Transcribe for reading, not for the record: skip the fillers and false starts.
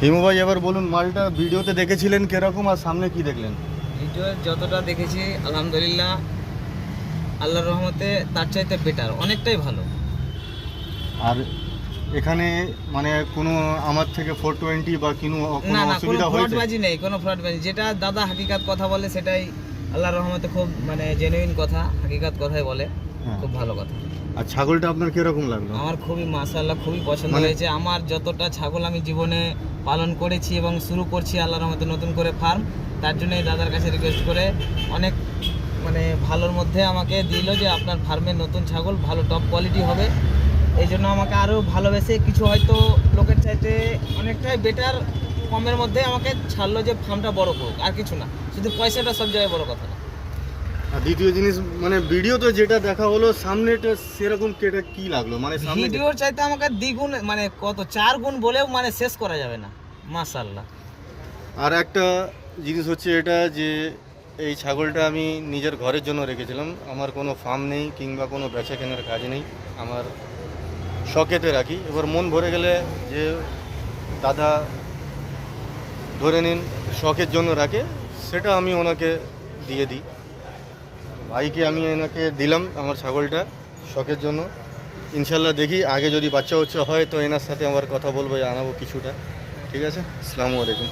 হিমু ভাই এবার বলুন, মালটা ভিডিওতে দেখেছিলেন কিরকম আর সামনে কি দেখলেন? ভিডিও যতটা দেখেছি আলহামদুলিল্লাহ আল্লাহর রহমতে তার চাইতে বেটার, অনেকটাই ভালো। আর এখানে মানে কোনো আমার থেকে 420 বা কোনো না কোনো না, কোনো অসুবিধা হয়েছে? ফ্রডবাজি নেই, কোনো ফ্রডবাজি। যেটা দাদা হাকিকাত কথা বলে সেটাই আল্লাহর রহমতে খুব মানে জেনুইন কথা, হাকিকাত কথাই বলে। হ্যাঁ। খুব ভালো কথা। আর ছাগলটা আপনার কিরকম লাগলো? আমার খুবই মাশাআল্লাহ খুবই পছন্দ মানে- হয়েছে। আমার যতটা ছাগল আমি জীবনে পালন করেছি এবং শুরু করছি আল্লাহর রহমতে নতুন করে ফার্ম, তার জন্য এই দাদার কাছে রিকোয়েস্ট করে অনেক মানে ভালোর মধ্যে আমাকে দিল যে আপনার ফার্মের নতুন ছাগল ভালো টপ কোয়ালিটি হবে। এই জন্য আমাকে আরও ভালোবেসে কিছু হয়তো লোকের চাইতে অনেকটাই বেটার কমের মধ্যে আমাকে ছাড়লো যে ফার্মটা বড় করুক, আর কিছু না, শুধু পয়সাটা সব জায়গায় বড় কথা না। আর দ্বিতীয় জিনিস মানে ভিডিওতে যেটা দেখা হলো সামনেটা সেরকম কেটে কি লাগলো মানে সামনে ভিডিওর চাইতে আমাকে দ্বিগুণ মানে কত 4 গুণ বলেও মানে শেষ করা যাবে না, মাশাআল্লাহ। আর একটা জিনিস হচ্ছে এটা যে এই ছাগলটা আমি নিজের ঘরের জন্য রেখেছিলাম। আমার কোনো ফার্ম নেই কিংবা কোনো বেচা কেনার কাজ নেই, আমার শখেতে রাখি। এবার মন ভরে গেলে যে দাদা ধরে নিন শখের জন্য রাখে, সেটা আমি ওনাকে দিয়ে দিই। ভাইকে আমি এনাকে দিলাম আমার ছাগলটা শখের জন্য। ইনশাল্লাহ দেখি আগে যদি বাচ্চা উচ্চা হয় তো এনার সাথে আমার কথা বলবো, আনাবো কিছুটা। ঠিক আছে, আসসালামু আলাইকুম।